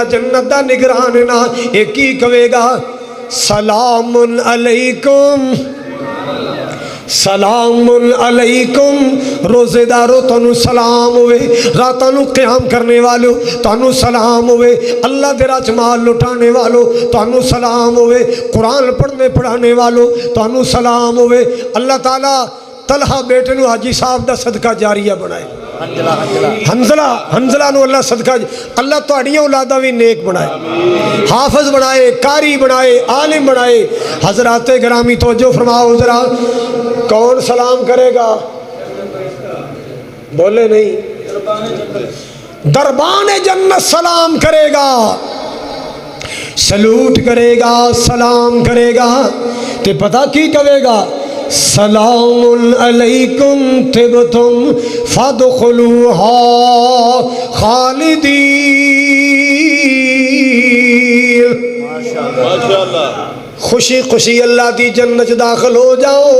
जेड़ा जन्नत दा निगरान है ना, एक ही कहेगा सलामुन अलैकुम, सलामुन अलैकुम। रोजेदारो तुहानू सलाम होवे, रातां नू क़याम करने वालों तुहानू सलाम होवे, अल्लाह दे राह च माल लुटाने वालों तुहानू सलाम होवे, कुरान पढ़ने पढ़ाने वालों तुहानू सलाम होवे। अल्लाह ताला तलहा बेटे नू हाजी साहब दा सदका जारिया बनाए, हंजला हंजला नू अल्लाह सदका, अल्लाह तुहाड़ियां औलादा भी नेक बनाए, हाफिज बनाए, कारी बनाए, आलिम बनाए। हजरात गिरामी तवज्जो फरमाओ जरा, कौन सलाम करेगा? बोले नहीं, दरबान जन्नत सलाम करेगा, सलूट करेगा, सलाम करेगा। ते पता की कहेगा? सलामुन अलैकुम तिबतुम फदखुलूहा खालिदीन। माशाअल्लाह, खुशी खुशी अल्लाह की जन्नत दाखिल हो जाओ,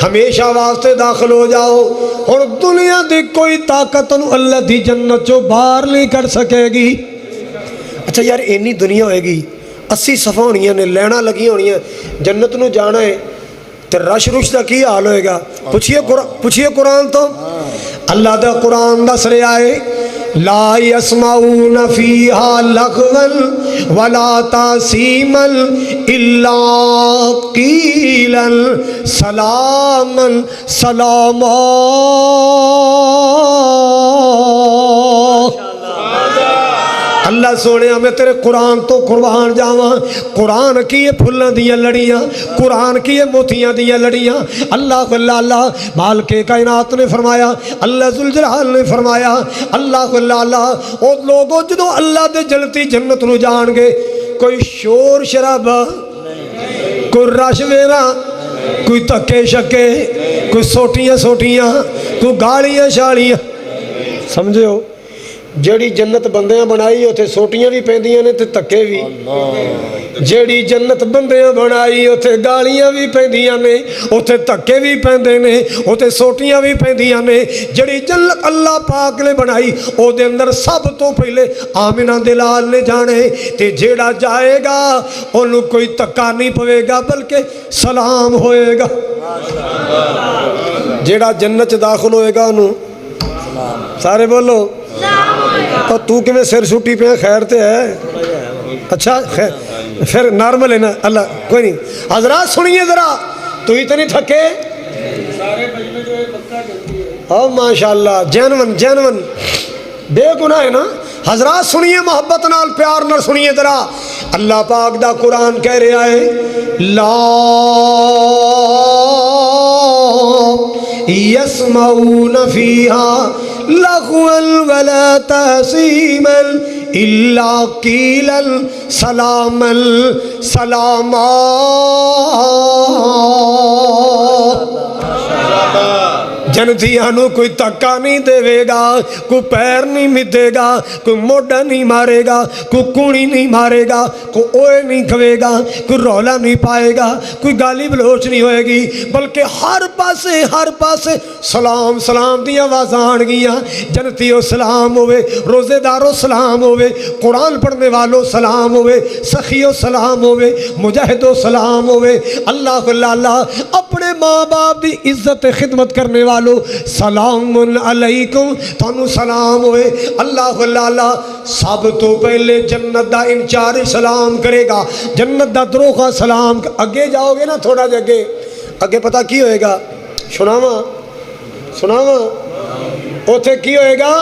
हमेशा वास्ते दाखिल हो जाओ। और दुनिया की कोई ताकत अल्लाह की जन्नत चो बाहर नहीं कर सकेगी। अच्छा यार, इन्नी दुनिया होएगी, 80 सफ़ा होनियां ने, लैना लगी होनियां, जन्नत नू जाना है तो रश रुश का की हाल होएगा? पुछिए कुरान तो। अल्लाह दा कुरान दस रहा है, ला यसमाऊन फीहा लगवन वला तासीमन इल्ला कीलन सलामन सलामा। अल्लाह सोने मैं तेरे कुरान तो कुर्बान जावा। कुरान की ये फुल्लां दियां लड़ियां, कुरान की ये मोतियां दियां लड़ियां। अल्लाह अल्लाह माल के कायनात ने फरमाया, अल्लाह जुल जलाल ने फरमाया, अल्लाह अल्लाह ओ लोगों जो अल्लाह दे जलती जन्नत नू जाणगे, कोई शोर शराबा, कोई रश वेरा, कोई धक्के शक्के, कोई सोटियां सोटियां, कोई गालियां शालियां। समझो, जेड़ी जन्नत बंदियां बनाई उथे सोटियां भी पैंदियां ने ते धक्के भी। जेड़ी जन्नत बंदियां बनाई उथे गालियां भी पैंदियां ने, उथे धक्के भी पैंदे ने, उथे सोटियां भी पैंदियां ने। जेड़ी जन्नत अल्लाह पाक ने बनाई ओदे अंदर सब तो पहले आमिना दे लाल ने जाने, ते जेड़ा जाएगा ओनू कोई धक्का नहीं पवेगा बल्कि सलाम होएगा। जेड़ा जन्नत दाखिल होएगा ओनू सारे बोलो, तो तू किमें सिर सुटी पे? खैर तो है, अच्छा खैर, फिर नॉर्मल है ना। अल्लाह कोई नहीं। हजरात सुनिए जरा, तू ही तो नहीं थके? ओ माशाल्लाह, जैनवन जैनवन बेगुनाह है ना। हजरात सुनिए, मोहब्बत नाल प्यार नाल सुनिए जरा। अल्लाह पाक दा कुरान कह रहा है, ला यसमाऊन फीहा लग़वन वला तासीमन इल्ला कीलन सलामन सलामा। जनतियां नू कोई धक्का नहीं देवेगा, कोई पैर नहीं मिदेगा, कोई मोढ़ा नहीं मारेगा, कोई कूणी नहीं मारेगा, कोई ओए नहीं खवेगा, कोई रौला नहीं पाएगा, कोई गाली बलोच नहीं होएगी, बल्कि हर पासे सलाम सलाम दी आवाज़ां आणगियां। जनतियों सलाम होवे, रोज़ेदारों सलाम होवे, कुरान पढ़ने वालों सलाम होवे, सखियों सलाम होवे, मुजाहिदों सलाम होवे। अल्लाह अल्लाह अपने माँ बाप की इज्जत खिदमत करने वालों सलामुन अलैकुम, थानू सलाम होवे। अल्लाह अल्लाह सब तो पहले जन्नत दा इंचार्ज सलाम करेगा, जन्नत दा दरोखा सलाम। अगे जाओगे ना, थोड़ा जा अगे, अगे पता की होएगा? सुनावा सुनावा, उथे की होएगा?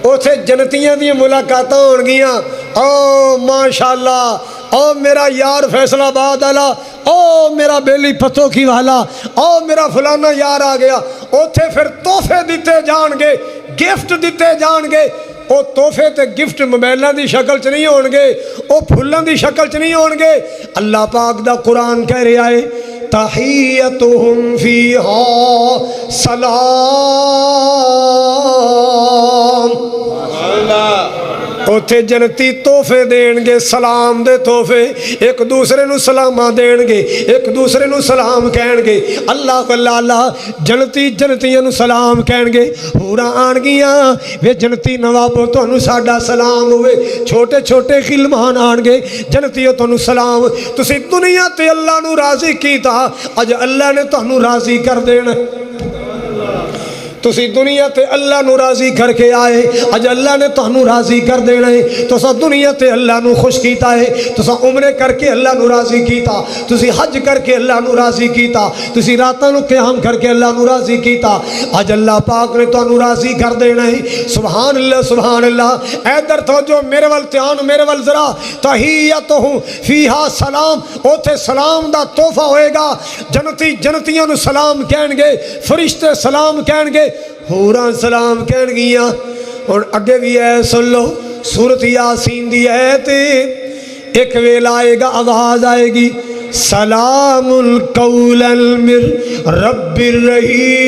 उथे जनतियां दी मुलाकातां होणगियां। ओ माशाअल्लाह, ओ मेरा यार फैसलाबाद वाला, ओ मेरा बेली पत्तों की वाला, ओ मेरा फलाना यार आ गया। उथे फिर तोहफे दिते जाणगे, गिफ्ट दिते जाणगे। वो तोहफे ते गिफ्ट मोबाइलों की शक्ल च नहीं होणगे, वो फुलों की शक्ल च नहीं होणगे। अल्लाह पाक दा कुरान कह रहा है, तहियतुहुम फीहा सलाम। उत्थे जनती तोहफे देणगे, सलाम दे तोहफे, एक दूसरे नू सलामा देणगे, एक दूसरे नू सलाम कहणगे। अल्लाह अल्लाह जनती जनतियां नू सलाम कहणगे। हूरां आणगियां वे जनती नवाबो तुहानू साडा सलाम होवे। छोटे छोटे खिलमान आणगे, जनतियों तुहानू सलाम। तुसी दुनिया ते अल्लाह नू राजी कीता, अज अल्लाह ने तुहानू राजी कर देना। तुसी दुनिया ते अल्लाह नू राजी करके आए, अज अल्लाह ने तुहानू राजी कर देना है। तुसा दुनिया ते अल्लाह नू खुश कीता है, तुसा उमरे करके अल्लाह नू राजी कीता, तुसी हज करके अल्लाह नू राजी कीता, तुसी रातां नू क़याम करके अल्लाह नू राजी कीता। अज अल्लाह पाक ने तुहानू राजी कर देना है। सुभान अल्लाह सुभान अल्लाह। इधर तो जो मेरे वल ध्यान, मेरे वल जरा। तहियतुहु फीहा सलाम, ओथे सलाम दा तोहफा होएगा। जनती जनतियां नू सलाम कहणगे, फरिश्ते सलाम कहणगे, होरां सलाम कहणगियां। हुण अगे भी है सुन लो, सूरत यासीन दी है ते एक वेला आएगा, आवाज आएगी, सलामुल कौलन मिर रब्बिर रहीम।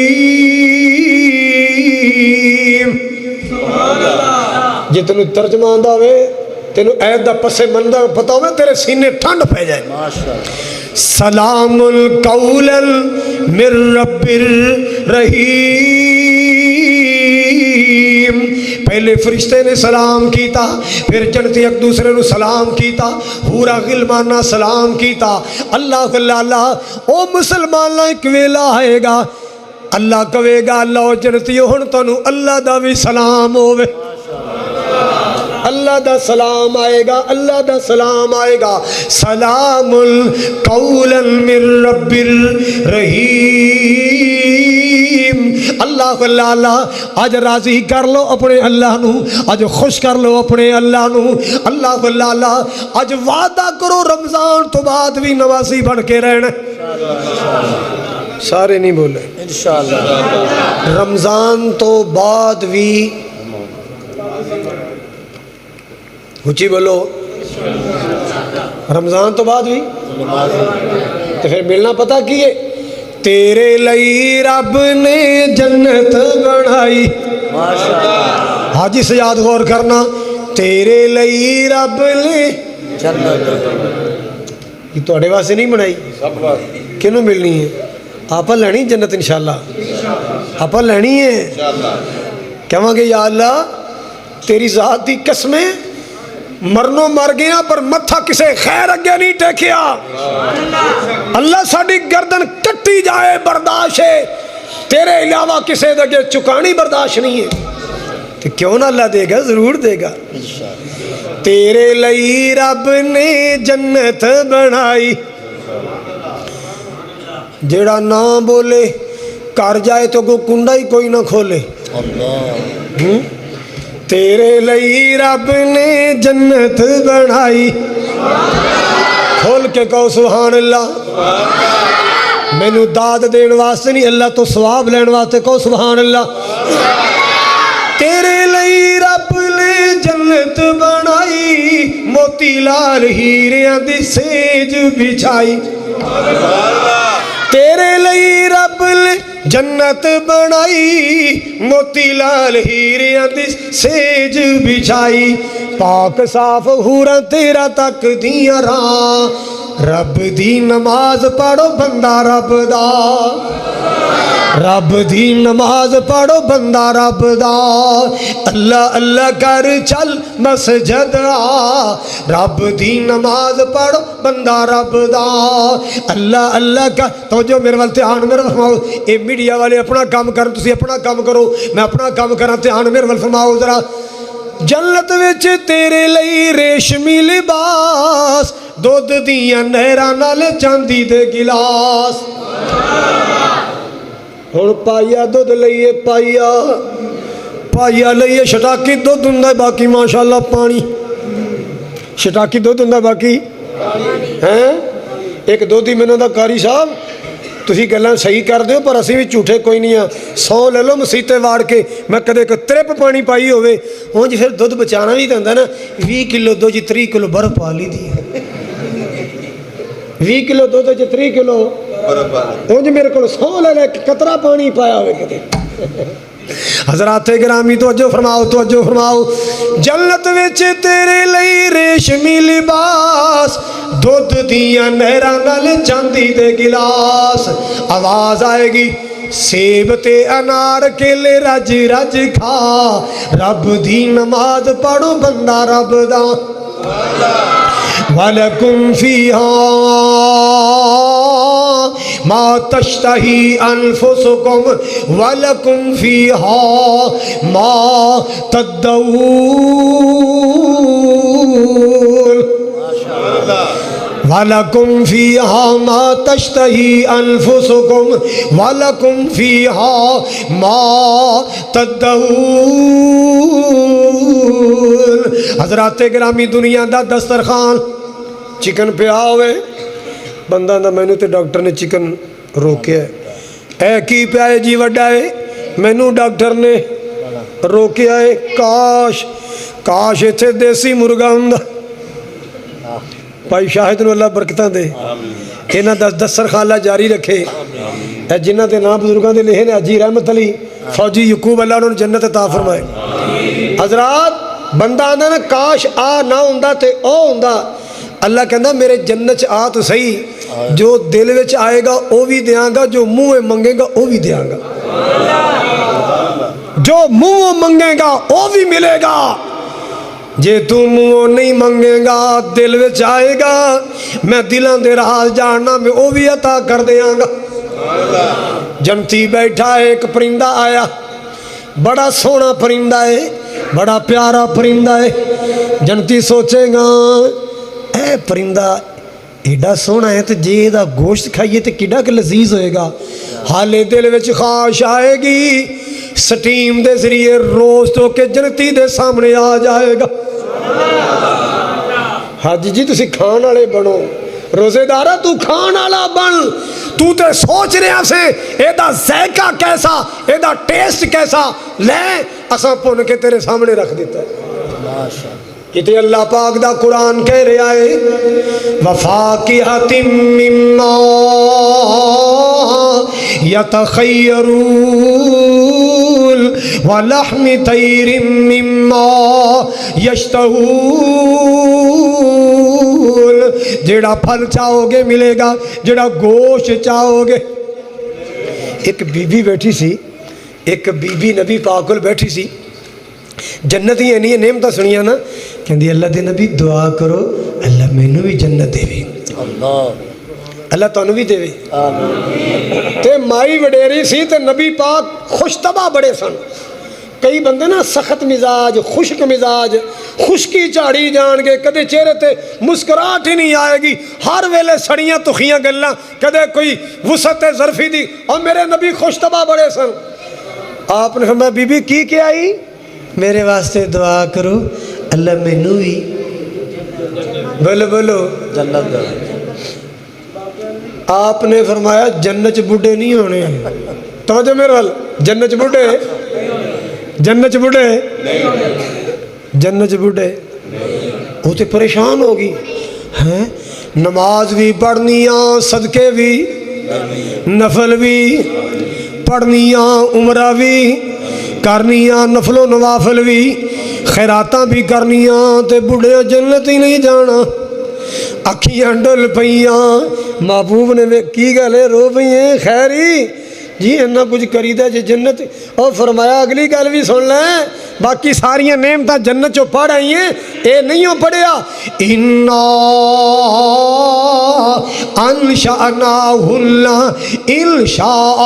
जे तेनू तर्जमा आंदा होवे, तेनू ऐत दा पसे मंदा पता होवे, तेरे सीने ठंड पै जाए। सलामुल कौलन मिर रब्बिर रहीम। पहले फरिश्ते ने सलाम कीता, फिर जनती एक दूसरे को सलाम कीता, हूरा गिलमाना सलाम कीता। अल्लाह अल्लाह ओ मुसलमान एक वेला आएगा, अल्लाह कवेगा लो जनतियो हुण तुहानू अल्लाह दा भी सलाम होवे। अल्लाह दा सलाम आएगा, अल्लाह दा सलाम आएगा। सलामुल कौलन मिर रब्बिर रहीम। अल्लाह अल्लाह अज राजी कर लो अपने अल्लाह नू, अज खुश कर लो अपने अल्लाह नू। अल्लाह अल्लाह अज वादा करो रमजान तो बाद भी नवासी बन के रहना। सारे नहीं बोले इंशाअल्लाह। रमजान तो बाद भी ऊंची बोलो, रमजान तो बाद भी तो फिर मिलना पता की है, तेरे लई रब ने जन्नत बनाई। हाजी से याद गौर करना, तेरे लई रब ने जन्नत ये थोड़े वास्ते नहीं बनाई, किनू मिलनी है? आप लैनी जन्नत इंशाअल्लाह, आप लैनी है। कहांगे या अल्लाह तेरी जात दी कसमें मरनो मर गया पर मत्था किसे खैर अगे नहीं टेकिया। अल्लाह साड़ी गर्दन कट्टी जाए बर्दाश्त है, तेरे अलावा किसे अगे चुकानी बर्दाश्त नहीं है। तो क्यों ना अल्लाह देगा, जरूर देगा। तेरे लई रब ने जन्नत बनाई, जेड़ा ना बोले घर जाए तो कोई कुंडा ही कोई ना खोले। तेरे लई रब ने जन्नत बनाई, खोल के कहो सुभान अल्लाह। मैनू दाद देने वास्ते नहीं, अल्लाह तो सवाब लेने वास्ते कहो सुभान अल्लाह। तेरे लई रब ने जन्नत बनाई, मोती लाल हीरियां दी सेज बिछाई। तेरे लई रब ने जन्नत बनाई, मोती लाल हीरियां दी सेज बिछाई। पाक साफ हूरां तेरा तक दियां रां, रब दी नमाज पढ़ो बंदा रब दा, रब दी नमाज पढ़ो बंदा रब दा। अल्लाह अल्लाह कर चल मस्जिद आ, रब दी नमाज पढ़ो बंदा रब दा। अल्लाह अल्लाह का तो जो मेरे वाल ध्यान मेरे फरमाओ। ये मीडिया वाले अपना काम कर, तुसी अपना काम करो, मैं अपना काम करा, ध्यान मेरे वाल फरमाओ जरा। जन्नत विच तेरे लई रेशमी लिबास, दुध दियां नहरां नाल चांदी दे गिलास। हुण पाइया दुध लईए, पाइया पाइया लईए, छटाकी दुध हुंदा बाकी माशाअल्लाह पानी, छटाकी दुध हुंदा बाकी हैं। एक दोधी मैनू दा कारी साहब तुसी गल्लां सही कर दो पर असीं भी झूठे कोई नहीं हाँ। 100 ले लो मसीते वाड़ के, मैं कदे कोई त्रिप पानी पाई होवे। उंज फिर दुध बचाना भी तो होंदा ना। 20 किलो दुध 30 किलो बर्फ पा ली दी, 20 किलो दुध 30 किलो उंज मेरे को 100 ले ले कतरा पानी पाया होवे कदे। हजरात गिरामी तवज्जो फरमाओ, तवज्जो फरमाओ। जन्नत विच तेरे लई रेशमी लिबास, दुध दियां नहरां नाल चांदी दे गिलास। आवाज आएगी सेब ते अनार केले रज रज खा, रब दी नमाज पढ़ो बंदा रब दा। वलकुम फीहा मा तश्तही अनफुसुकुम वलकुम फीहा मा तदऊन। वलकुम फीहा मा तश्तही अनफुसुकुम वलकुम फीहा मा तदऊन। हजरात गिरामी दुनिया दा दस्तरखान चिकन पिया होवे, बंदा दा मैनू तो डॉक्टर ने चिकन रोकिया, ऐ की पिया है जी वड्डा है, मैनू डॉक्टर ने रोकिया है। काश काश इत्थे देसी मुर्गा हुंदा। भाई शाहिद नूं अल्लाह बरकतां दे, इन्हां दा दस्तरखान जारी रखे। जिन्हां दे नाम बुजुर्गों के लिखे ने, हाजी रहमत अली फौजी यकूब, अल्लाह उन्होंने जन्नत अता फरमाए। हजरात बंदा आंदा ना काश आ ना हुंदा ते ओ हुंदा। अल्लाह कहता मेरे जन्नत आ तो सही, जो दिल विच आएगा वो भी देंगा, जो मुँह मंगेगा वो भी देंगा, जो मुँह मंगेगा वो भी मिलेगा। जे तू मुँह नहीं मंगेगा दिल विच आएगा, मैं दिलों दे राज जानना, मैं वो भी अता कर देंगा। जन्नती बैठा है, एक परिंदा आया, बड़ा सोहना परिंदा है, बड़ा प्यारा परिंदा है। जन्नती सोचेगा ऐ परिंदा एडा सोहना है, तो जे एदा गोश्त खाइए तो किड्डा क लजीज होएगा। हाले दिल विच ख्वाहिश आएगी, स्टीम दे जरिए रोस्ट होके जन्नती दे सामने आ जाएगा। हाजी जी तुसी खाण वाले बनो, रोजेदारा तू खाण वाला बन। तू तो सोच रहा से एदा जायका कैसा, एदा टेस्ट कैसा, ले असा भुन के तेरे सामने रख दिता है। किते अल्लाह पाक दा कुरान कह रहा है वफाकिहतिम मिम्मा यतखय्यरून वलहमि तैरिम मिम्मा यश्तहून। जेड़ा फल चाहोगे मिलेगा, जेड़ा गोश्त चाहोगे। एक बीबी बैठी सी, एक बीबी नबी पाक कोल बैठी सी, जन्नत ही इन्नी नेमत सुनिया ना, कहती अल्लाह दे नबी दुआ करो अल्लाह मैनू भी जन्नत देवे, अल्लाह तुहानू भी देवे। ते माई वडेरी सी ते नबी पाक खुशतबा बड़े सन। कई बंदे ना सख्त मिजाज, खुश्क मिजाज, खुश्की झाड़ी जाएंगे, कदे चेहरे ते मुस्कुराहट ही नहीं आएगी, हर वेले सड़ियां तुखियां गल्लां, कदे कोई वुसत ज़रफी दी। और मेरे नबी खुशतबा बड़े सन। आपने फरमाया बीबी की क्या आई, मेरे वास्ते दुआ करो अल्लाह मैनू भी, बोलो बोलो जन्नत। आपने फरमाया जन्नत च बुढ़े नहीं होने। तो जो मेरे वाल जन्नत च बुढ़े, जन्नत च बुढ़े, जन्नत च बुढ़े, वो तो परेशान होगी हैं। नमाज भी पढ़निया, सदके भी, नफल भी पढ़निया, उमरा भी करनिया, नफलो नवाफल भी, खैरातां भी करनिया, ते बुढ़े जन्नत ही नहीं जाना। अखियां डुल पईयां, महबूब ने की गल है रो पई है, खैरी जी इन्ना कुछ करीदा जे जन्नत। और फरमाया अगली गल भी सुन लै, बाकी सारियां नेमतां जन्नत चो पढ़ आई हैं, ये नहीं हो पढ़िया। इन्ना अनशअनाहुन्ना इंशाअ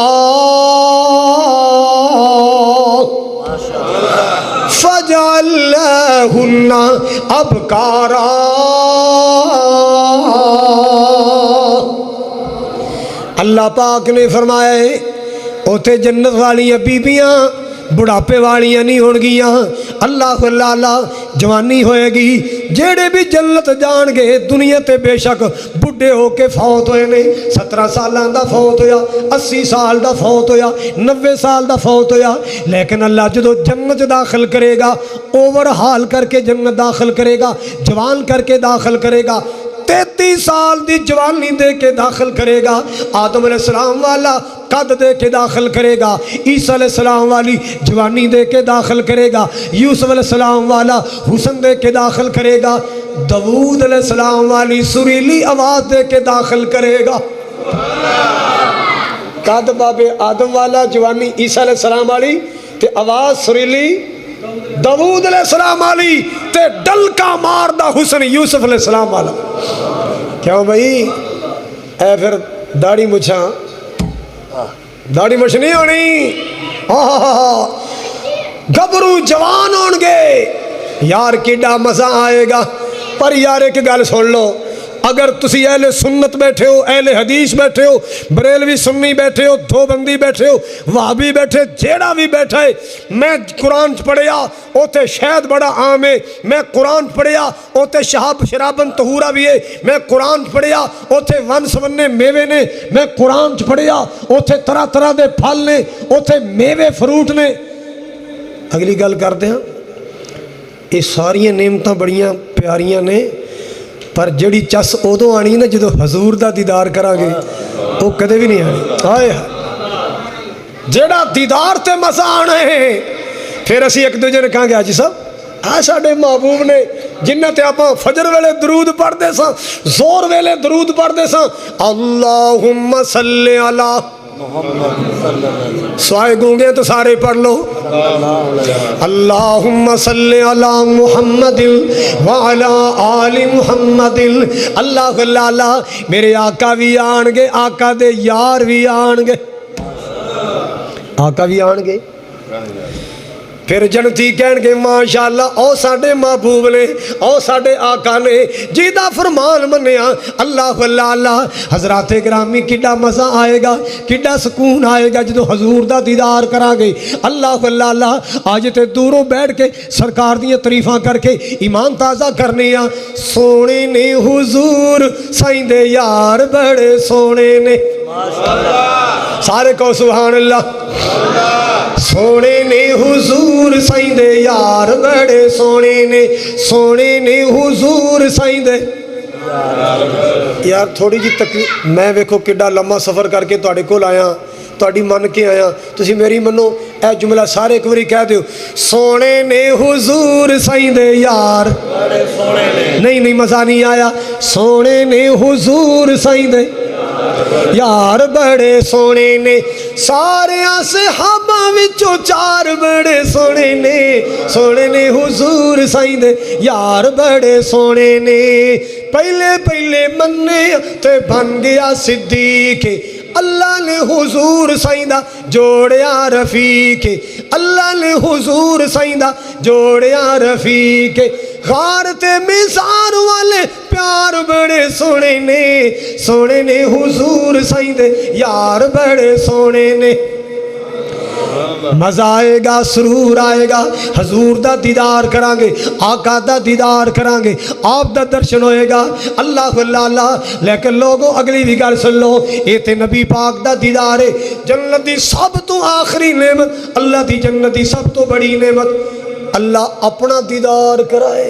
फजअलनाहुन्ना अबकारा। अल्लाह पाक ने फरमाया उथे जन्नत वालियां बीबियां बुढ़ापे वालियां नहीं होणगियां, अल्लाह अल्लाह जवानी होएगी। जेड़े भी जन्नत जाणगे दुनिया ते बेशक बुढ़े होके फौत होए ने, 17 सालां दा फौत होया, 80 साल दा फौत होया, 90 साल दा फौत होया, लेकिन अल्लाह जो जन्नत दाखिल करेगा, ओवर हाल करके जन्नत दाखिल करेगा, जवान करके दाखिल करेगा। 33 साल दी जवानी दे के दाखिल करेगा। आदम अलैहिस्सलाम वाला कद दे के दाखिल करेगा। ईसा अलैहिस्सलाम वाली जवानी दे के दाखिल करेगा। यूसुफ अलैहिस्सलाम वाला हुस्न दे के दाखिल करेगा। दाऊद अलैहिस्सलाम वाली सुरीली आवाज़ दे के दाखिल करेगा। कद बाबे आदम वाला, जवानी ईसा अलैहिस्सलाम वाली ते आवाज़ सुरीली दाऊद अलैहिस्सलाम वाली ते डलका मारदा हुस्न यूसुफ अलैहिस्सलाम वाला। क्यों भाई ऐ फिर दाढ़ी मुछा, दाढ़ी मुछ नहीं होनी। गबरू जवान होंगे यार, किड्डा मजा आएगा। पर यार एक गल सुन लो, अगर तुसी अहले सुन्नत बैठे हो, अहले हदीस बैठे हो, बरेलवी सुन्नी बैठे हो, धोबंदी बैठे हो, वहाबी बैठे, जेड़ा भी बैठा है, मैं कुरान पढ़िया उते शहद बड़ा आम है, मैं कुरान पढ़िया उते शराबन तहूरा भी है, मैं कुरान पढ़िया उते वन सवन्ने मेवे ने, मैं कुरान पढ़िया उते तरह तरह के फल ने, उते मेवे फ्रूट ने। अगली गल करते हैं, ये सारिया नेमत बड़िया प्यारियां ने, पर जड़ी चस उदों आनी ना जो हजूर का दीदार करांगे, वो कदे भी नहीं आनी। हाय जेड़ा दीदार ते मजा आना है, फिर असी एक दूजे ने कहांगे हाजी साहब आ साडे महबूब ने जिन्हें ते आपां फजर वेले दरूद पढ़ते सां, जोर वेले दरूद पढ़ते सां, अल्लाहुम्मा सल्ली अला स्वाए गूंगे तो सारे पढ़ लो, अल्लाहुम्मा सल्ली अला मुहम्मदिन व अला आलि मुहम्मदिन। अल्लाह अल्लाह मेरे आका भी आणगे, आका दे यार भी आणगे, आका भी आणगे। फिर जनती कहणगे माशाअल्लाह ओ साडे महबूब ने, ओ साडे आका ने जिदा फरमान मन्निया। अल्लाह अल्लाह अल्लाह। हजराते ग्रामी किड्डा मज़ा आएगा, किड्डा सुकून आएगा जो हजूर दा दीदार करांगे। अल्लाह अल्लाह अल्लाह। अज ते दूरों बैठ के सरकार दी तरीफां करके ईमान ताज़ा करने आ। सोने ने हुजूर साईं दे यार बड़े सोने ने, सारे को सुभान अल्लाह। सोने ने हुजूर साईं दे यार बड़े सोने ने, सोने ने हुजूर साईं दे यार। थोड़ी जी तकलीफ, मैं वेखो किड्डा लम्मा सफ़र करके तुहाडे कोल आया, तुहाडी मन के आया, तुसी मेरी मनो ए जुमला सारे एक बारी कह दो, सोने ने हुजूर साईं दे यार बड़े सोने ने। नहीं नहीं मज़ा नहीं आया। सोने ने हुजूर साईं दे यार बड़े सोने ने, सारे सहाबा विचों चार बड़े सोने ने, सोने ने हुजूर साईं दे यार बड़े सोने ने। पहले पहले मन्ने ते बन गया सिद्दीक, अल्लाह ने हुजूर साईं दा जोड़िया रफीक, अल्लाह ने हुजूर साईं दा जोड़िया रफीक। गार ते मिज़ार वाले प्यार बड़े सोने ने, सोने ने हुजूर साईं दे यार बड़े सोने ने। मज़ा आएगा, सुरूर आएगा, हजूर दा दीदार करांगे, आका दा दीदार करांगे, आप दा दर्शन होएगा। अल्लाह अल्लाह। लेकिन लोगों अगली भी गल सुन लो, ये ते नबी पाक दा दीदार है, जन्नत दी सब तो आखिरी नेमत, अल्लाह दी जन्नत दी सब तो बड़ी नेमत। अल्लाह अपना दीदार कराए।